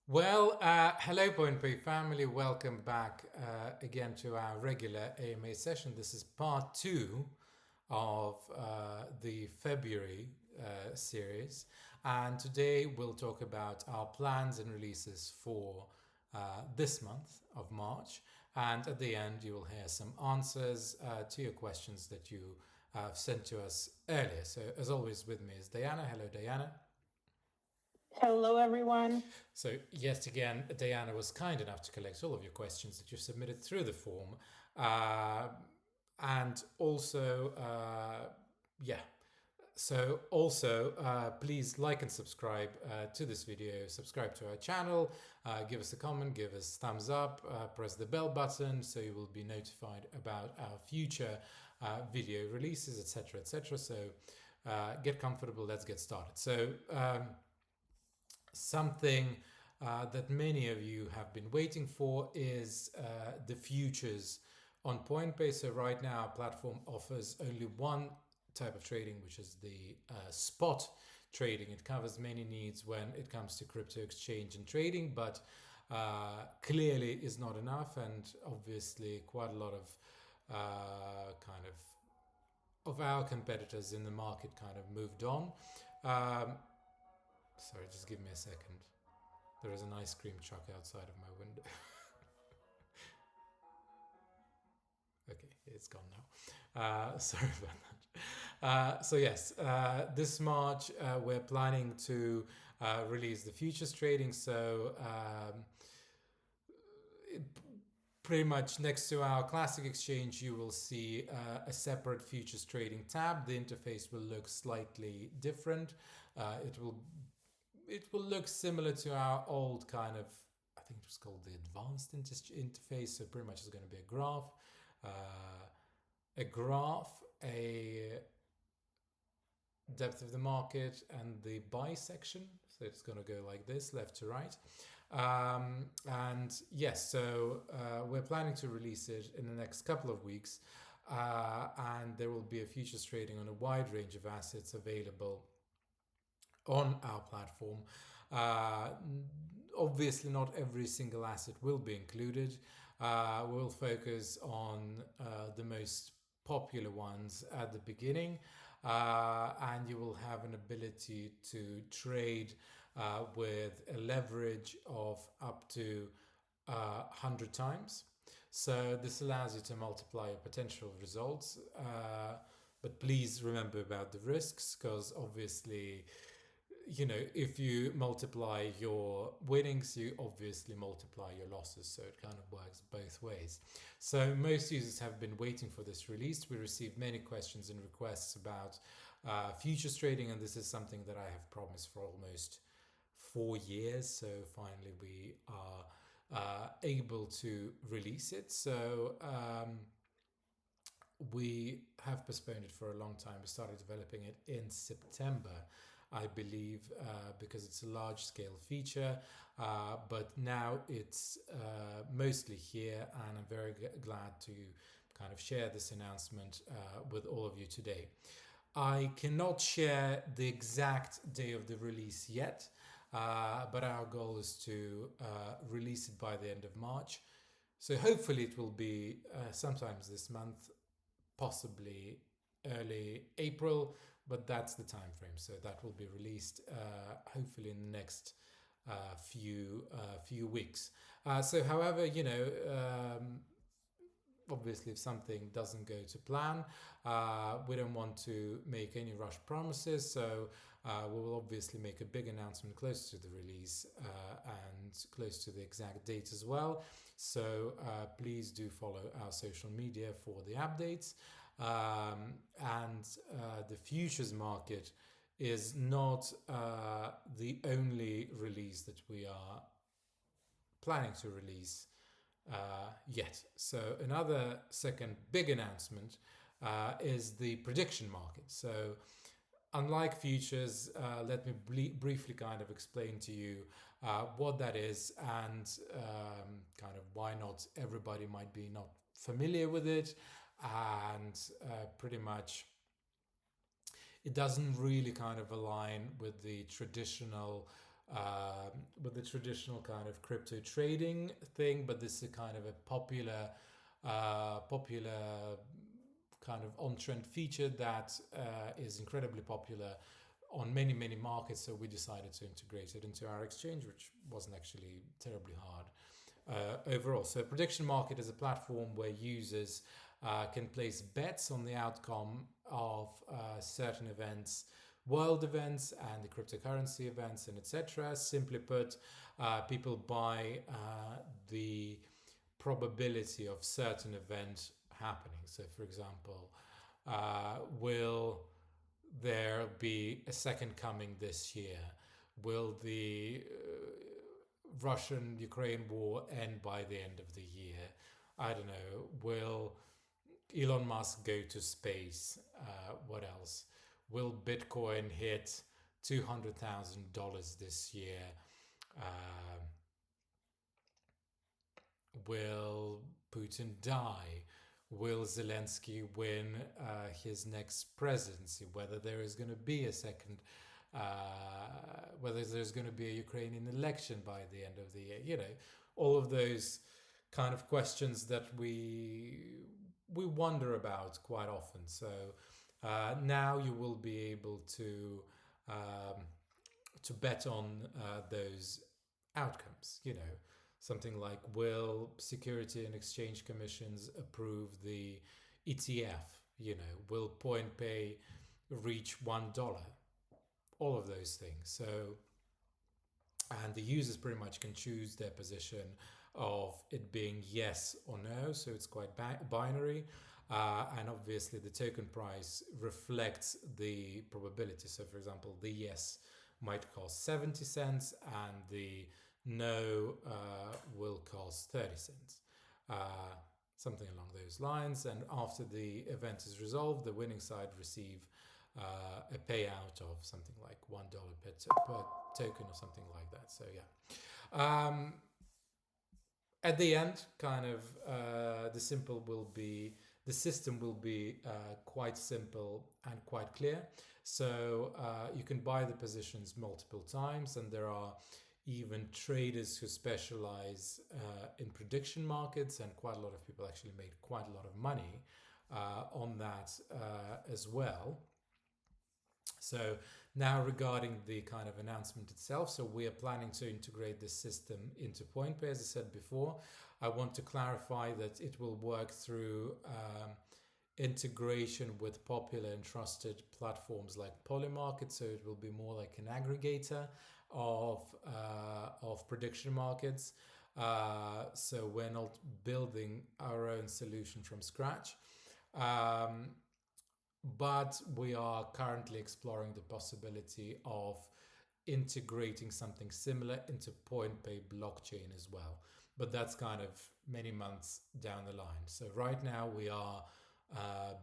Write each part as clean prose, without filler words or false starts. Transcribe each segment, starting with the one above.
Hello PointPay family. Welcome back again to our regular AMA session. This is part two of the February series, and today we'll talk about our plans and releases for this month of March. And at the end, you will hear some answers to your questions that you have sent to us earlier. So, as always, with me is Diana. Hello, Diana. Hello, everyone. So, yet again, Diana was kind enough to collect all of your questions that you submitted through the form. Uh, and also, yeah, please like and subscribe to this video, subscribe to our channel, give us a comment, give us thumbs up, press the bell button so you will be notified about our future video releases, etc., etc. So get comfortable, let's get started. Something that many of you have been waiting for is the futures on PointPay. So right now, our platform offers only one type of trading, which is the spot trading. It covers many needs when it comes to crypto exchange and trading, but clearly is not enough, and obviously quite a lot of of our competitors in the market kind of moved on. Sorry, just give me a second. There is an ice cream truck outside of my window. Okay, it's gone now. Sorry about that. This March we're planning to release the futures trading. Pretty much next to our classic exchange, you will see a separate futures trading tab. The interface will look slightly different. It will look similar to our old kind of, I think it was called the advanced interface. So pretty much it's going to be a depth of the market, and the buy section. So it's going to go like this, left to right. We're planning to release it in the next couple of weeks. And there will be a futures trading on a wide range of assets available on our platform. Obviously, not every single asset will be included. We'll focus on the most popular ones at the beginning, and you will have an ability to trade with a leverage of up to 100 times. So this allows you to multiply your potential results. But please remember about the risks, because obviously, if you multiply your winnings, you obviously multiply your losses. So it kind of works both ways. So most users have been waiting for this release. We received many questions and requests about futures trading, and this is something that I have promised for almost 4 years. So finally we are able to release it. We have postponed it for a long time. We started developing it in September, I believe, because it's a large scale feature, but now it's mostly here, and I'm very glad to kind of share this announcement with all of you today. I cannot share the exact day of the release yet, but our goal is to release it by the end of March. So hopefully it will be sometimes this month, possibly early April, but that's the time frame. So that will be released hopefully in the next few weeks. However, obviously if something doesn't go to plan, we don't want to make any rush promises. So we will obviously make a big announcement close to the release and close to the exact date as well. So please do follow our social media for the updates. The futures market is not the only release that we are planning to release yet. So another second big announcement is the prediction market. So unlike futures, let me briefly kind of explain to you what that is, and kind of why not everybody might be not familiar with it, and pretty much it doesn't really kind of align with the traditional with the traditional kind of crypto trading thing, but this is a kind of a popular kind of on-trend feature that is incredibly popular on many markets. So we decided to integrate it into our exchange, which wasn't actually terribly hard overall. So prediction market is a platform where users can place bets on the outcome of certain events, world events and the cryptocurrency events, and etc. Simply put, people buy the probability of certain event happening. So for example, will there be a second coming this year? Will the Russian-Ukraine war end by the end of the year? I don't know. Will Elon Musk go to space? What else? Will Bitcoin hit $200,000 this year? Will Putin die? Will Zelensky win his next presidency? Whether there is going to be a second, whether there's going to be a Ukrainian election by the end of the year. You know, all of those kind of questions that we wonder about quite often. So now you will be able to bet on those outcomes. You know, something like, will Security and Exchange Commissions approve the ETF? You know, will PointPay reach $1? All of those things. So, and the users pretty much can choose their position of it being yes or no. So it's quite binary. And obviously the token price reflects the probability. So for example, the yes might cost 70 cents and the no will cost 30 cents. Something along those lines. And after the event is resolved, the winning side receive a payout of something like $1 per token or something like that. So yeah. At the end, kind of the system will be quite simple and quite clear. So you can buy the positions multiple times, and there are even traders who specialize in prediction markets, and quite a lot of people actually made quite a lot of money on that as well. So now regarding the kind of announcement itself, so we are planning to integrate this system into PointPay. As I said before, I want to clarify that it will work through integration with popular and trusted platforms like Polymarket. So it will be more like an aggregator of prediction markets. So we're not building our own solution from scratch. But we are currently exploring the possibility of integrating something similar into PointPay blockchain as well. But that's kind of many months down the line. So right now we are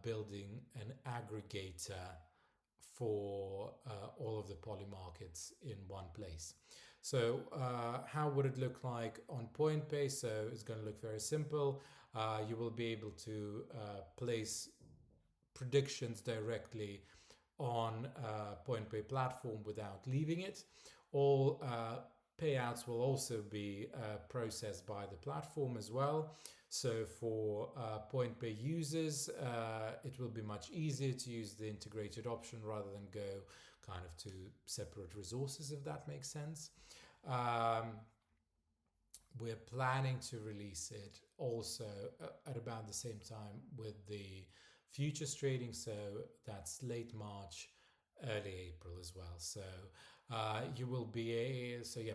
building an aggregator for all of the poly markets in one place. So how would it look like on PointPay? So it's going to look very simple. You will be able to place predictions directly on PointPay platform without leaving it. All payouts will also be processed by the platform as well. So for PointPay users, it will be much easier to use the integrated option rather than go kind of to separate resources, if that makes sense. We're planning to release it also at about the same time with the futures trading, so that's late March, early April as well. So you will be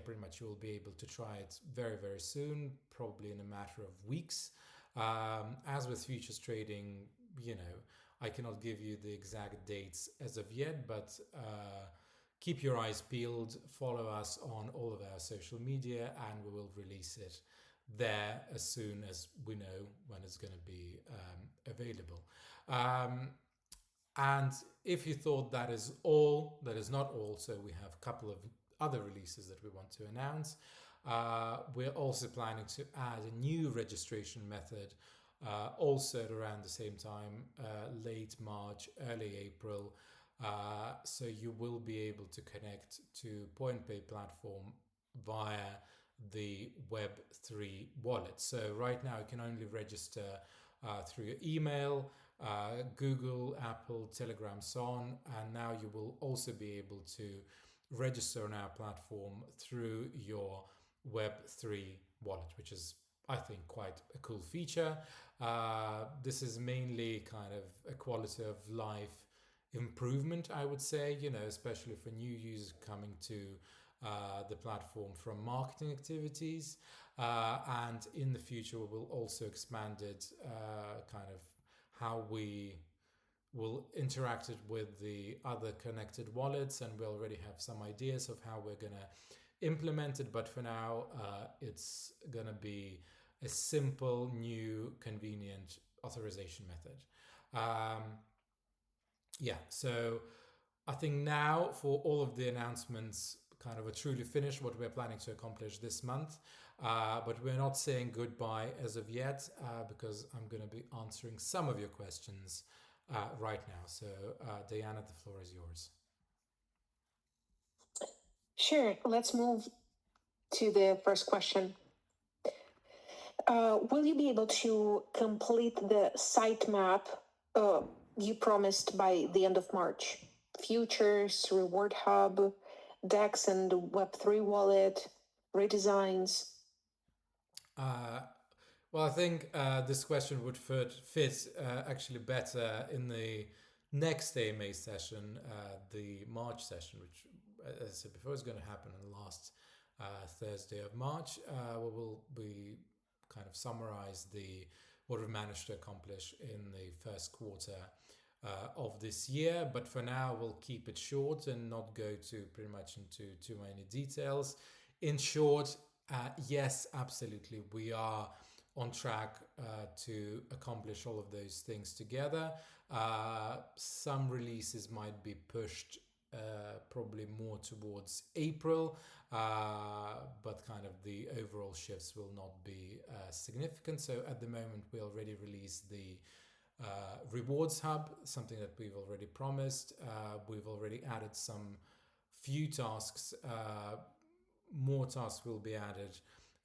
pretty much you will be able to try it very soon, probably in a matter of weeks. As with futures trading, you know, I cannot give you the exact dates as of yet, but keep your eyes peeled, follow us on all of our social media, and we will release it there as soon as we know when it's going to be available. And if you thought that is all, that is not all. So we have a couple of other releases that we want to announce. We're also planning to add a new registration method also at around the same time, late March, early April. So you will be able to connect to PointPay platform via the Web3 wallet. So right now you can only register through your email, Google, Apple, Telegram, so on. And now you will also be able to register on our platform through your Web3 wallet, which is, I think, quite a cool feature. This is mainly kind of a quality of life improvement, I would say, especially for new users coming to the platform from marketing activities. And in the future, we will also expand it, kind of how we will interact it with the other connected wallets. And we already have some ideas of how we're going to implement it. But for now, it's going to be a simple, new, convenient authorization method. So I think now for all of the announcements kind of are truly finished what we're planning to accomplish this month. But we're not saying goodbye as of yet, because I'm going to be answering some of your questions right now. So Diana, the floor is yours. Sure, let's move to the first question. Will you be able to complete the sitemap you promised by the end of March? Futures, Reward Hub, DEX and Web3 wallet, redesigns? Well, I think this question would fit actually better in the next AMA session, the March session, which, as I said before, is going to happen on the last Thursday of March. We will be kind of summarize what we've managed to accomplish in the first quarter of this year. But for now, we'll keep it short and not go pretty much into too many details. In short, yes, absolutely, we are on track to accomplish all of those things together. Some releases might be pushed probably more towards April, but kind of the overall shifts will not be significant. So at the moment, we already released the Rewards Hub, something that we've already promised. We've already added some few tasks. More tasks will be added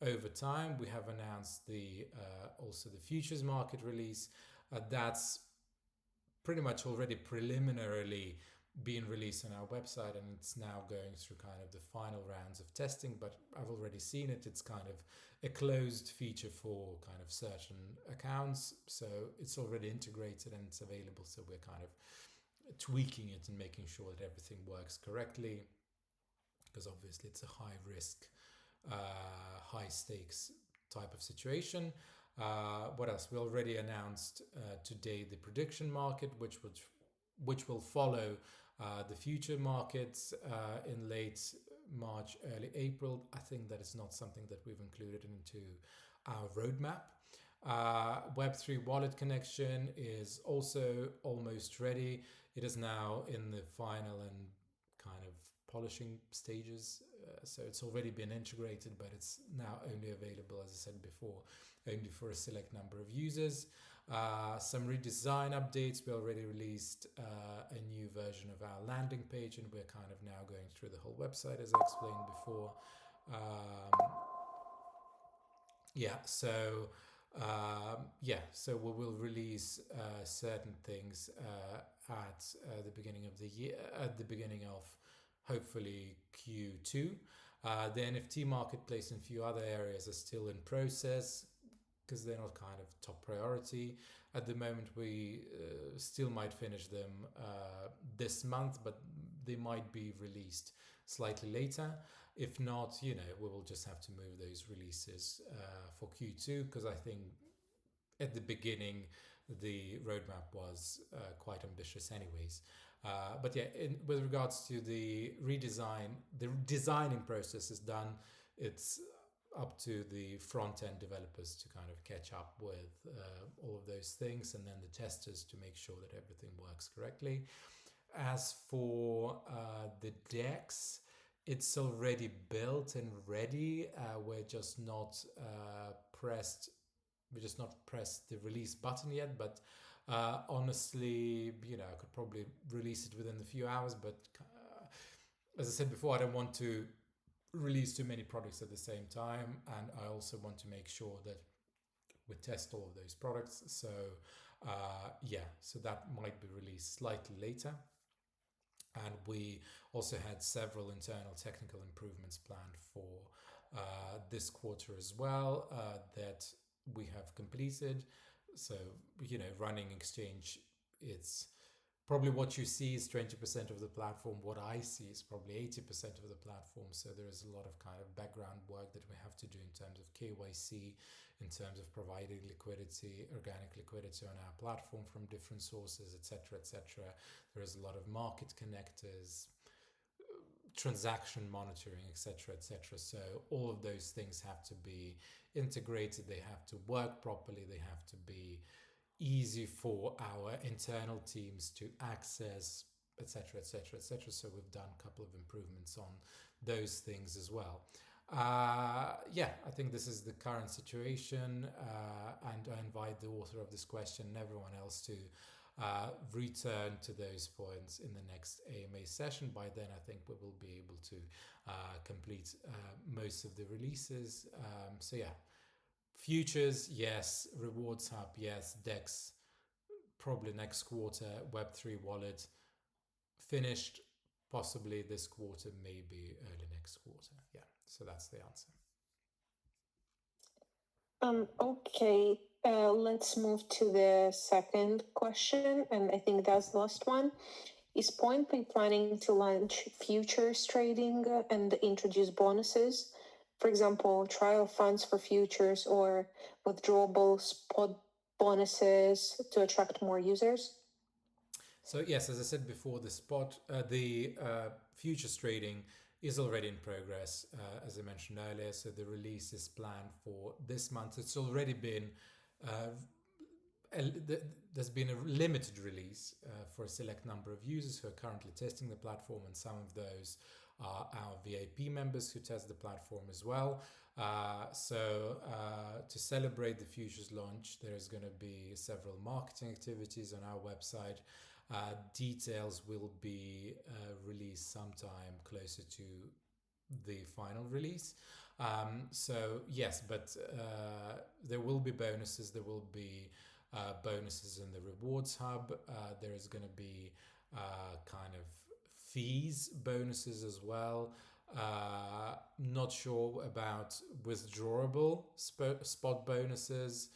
over time. We have announced also the futures market release. That's pretty much already preliminarily being released on our website, and it's now going through kind of the final rounds of testing, but I've already seen it. It's kind of a closed feature for kind of certain accounts, so it's already integrated and it's available. So we're kind of tweaking it and making sure that everything works correctly, because obviously it's a high risk, high stakes type of situation. What else? We already announced today the prediction market, which will follow the future markets in late March, early April. I think that is not something that we've included into our roadmap. Web3 wallet connection is also almost ready. It is now in the final and kind of polishing stages. So it's already been integrated, but it's now only available, as I said before, only for a select number of users. Some redesign updates. We already released a new version of our landing page, and we're kind of now going through the whole website, as I explained before. So we will release certain things at the beginning of the year, at the beginning of hopefully Q2. The NFT marketplace and a few other areas are still in process, because they're not kind of top priority at the moment. We still might finish them this month, but they might be released slightly later. If not, we will just have to move those releases for Q2, because I think at the beginning the roadmap was quite ambitious anyways. With regards to the redesign, the designing process is done. It's up to the front-end developers to kind of catch up with all of those things, and then the testers to make sure that everything works correctly. As for the DEX, it's already built and ready. We're just not pressed the release button yet, but Honestly, I could probably release it within a few hours, but as I said before, I don't want to release too many products at the same time, and I also want to make sure that we test all of those products. So so that might be released slightly later. And we also had several internal technical improvements planned for this quarter as well that we have completed. So, running Exchange, it's probably what you see is 20% of the platform. What I see is probably 80% of the platform. So there is a lot of kind of background work that we have to do in terms of KYC, in terms of providing liquidity, organic liquidity on our platform from different sources, etc., etc. There is a lot of market connectors, transaction monitoring, etc., etc. So all of those things have to be integrated. They have to work properly. They have to be easy for our internal teams to access, etc., etc., etc. So we've done a couple of improvements on those things as well. I think this is the current situation, and I invite the author of this question and everyone else to return to those points in the next AMA session. By then, I think we will be able to complete most of the releases. Futures, yes. Rewards Hub, yes. DEX, probably next quarter. Web3 wallet, finished possibly this quarter, maybe early next quarter. Yeah, so that's the answer. Okay, let's move to the second question, and I think that's the last one. Is PointPay planning to launch futures trading and introduce bonuses? For example, trial funds for futures or withdrawable spot bonuses to attract more users? So yes, as I said before, the futures trading is already in progress, as I mentioned earlier. So the release is planned for this month. It's already been there's been a limited release for a select number of users who are currently testing the platform, and some of those are our VIP members who test the platform as well. To celebrate the futures launch, there's going to be several marketing activities on our website. Details will be released sometime closer to the final release. Yes, but there will be bonuses. There will be bonuses in the Rewards Hub. There is going to be kind of fees bonuses as well. Not sure about withdrawable spot bonuses.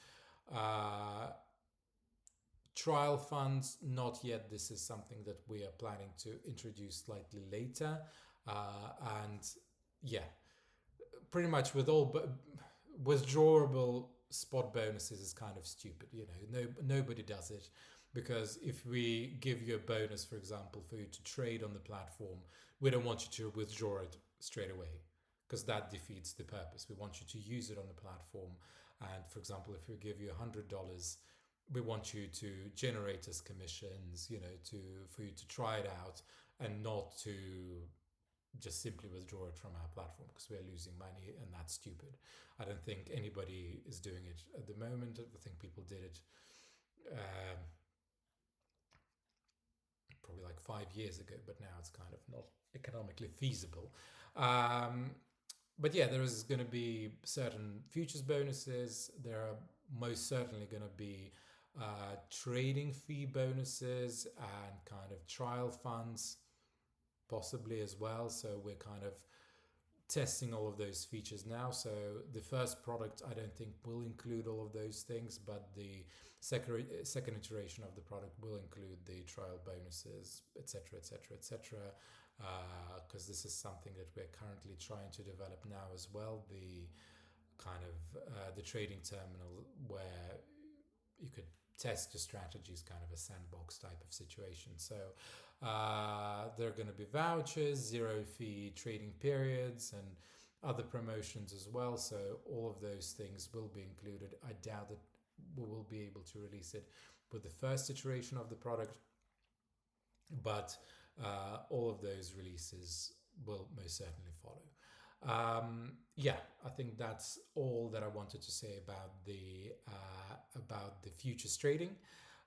Trial funds, not yet. This is something that we are planning to introduce slightly later. Pretty much with all withdrawable spot bonuses is kind of stupid. Nobody does it, because if we give you a bonus, for example, for you to trade on the platform, we don't want you to withdraw it straight away, because that defeats the purpose. We want you to use it on the platform. And for example, if we give you $100, we want you to generate us commissions, for you to try it out, and not to just simply withdraw it from our platform, because we're losing money, and that's stupid. I don't think anybody is doing it at the moment. I think people did it probably like 5 years ago, but now it's kind of not economically feasible. But yeah, there is going to be certain futures bonuses. There are most certainly going to be trading fee bonuses and kind of trial funds possibly as well. So we're kind of testing all of those features now. So the first product, I don't think, will include all of those things, but the second iteration of the product will include the trial bonuses, etc., etc., etc. Because this is something that we're currently trying to develop now as well. The kind of the trading terminal where you could test your strategies, kind of a sandbox type of situation. So there are going to be vouchers, zero fee trading periods, and other promotions as well. So all of those things will be included. I doubt that we will be able to release it with the first iteration of the product, but all of those releases will most certainly follow. I think that's all that I wanted to say about the futures trading.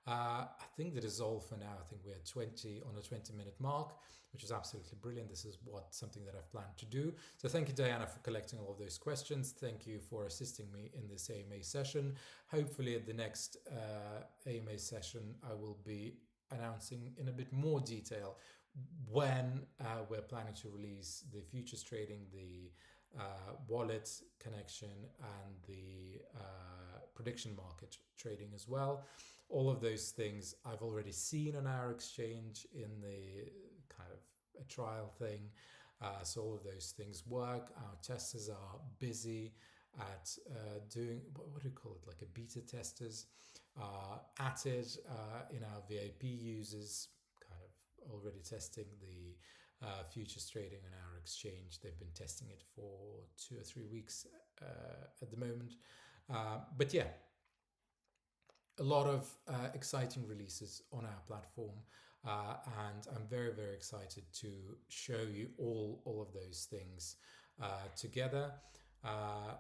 I think that is all for now. I think we're 20 on a 20-minute mark, which is absolutely brilliant. This is something that I've planned to do. So thank you, Diana, for collecting all of those questions. Thank you for assisting me in this AMA session. Hopefully at the next AMA session, I will be announcing in a bit more detail when we're planning to release the futures trading, the wallet connection, and the prediction market trading as well. All of those things I've already seen on our exchange in the kind of a trial thing. So all of those things work. Our testers are busy at doing, what do you call it, like a beta testers at it in our VIP users, kind of already testing the futures trading on our exchange. They've been testing it for 2 or 3 weeks at the moment. But yeah, a lot of exciting releases on our platform, and I'm very, very excited to show you all of those things together.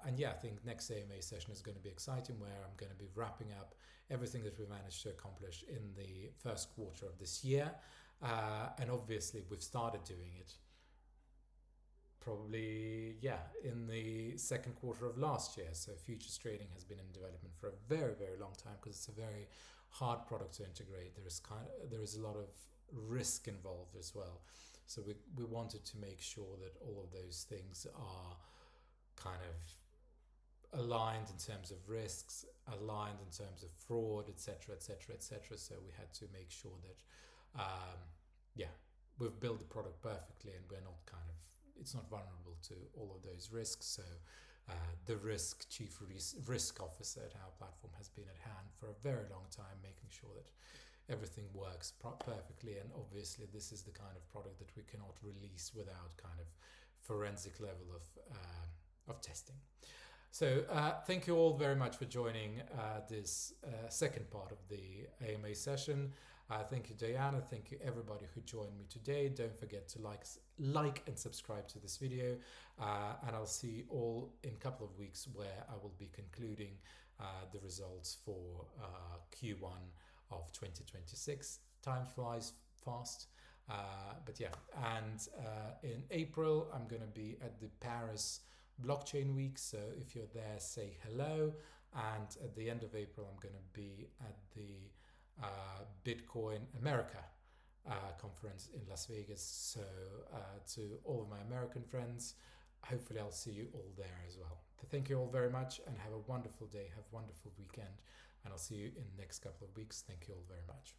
And yeah, I think next AMA session is going to be exciting, where I'm going to be wrapping up everything that we managed to accomplish in the first quarter of this year. And obviously we've started doing it probably, in the second quarter of last year. So futures trading has been in development for a very, very long time, because it's a very hard product to integrate. There is a lot of risk involved as well. So we wanted to make sure that all of those things are kind of aligned in terms of risks, aligned in terms of fraud, etc., etc., etc. So we had to make sure that we've built the product perfectly, and we're not it's not vulnerable to all of those risks. So the chief risk officer at our platform has been at hand for a very long time, making sure that everything works perfectly. And obviously this is the kind of product that we cannot release without kind of forensic level of testing. So thank you all very much for joining this second part of the AMA session. Thank you, Diana. Thank you, everybody who joined me today. Don't forget to like and subscribe to this video. And I'll see you all in a couple of weeks, where I will be concluding the results for Q1 of 2026. Time flies fast. But yeah, and in April, I'm going to be at the Paris Blockchain Week. So if you're there, say hello. And at the end of April, I'm going to be at the Bitcoin America conference in Las Vegas. So to all of my American friends, hopefully I'll see you all there as well. Thank you all very much, and have a wonderful day, have a wonderful weekend, and I'll see you in the next couple of weeks. Thank you all very much.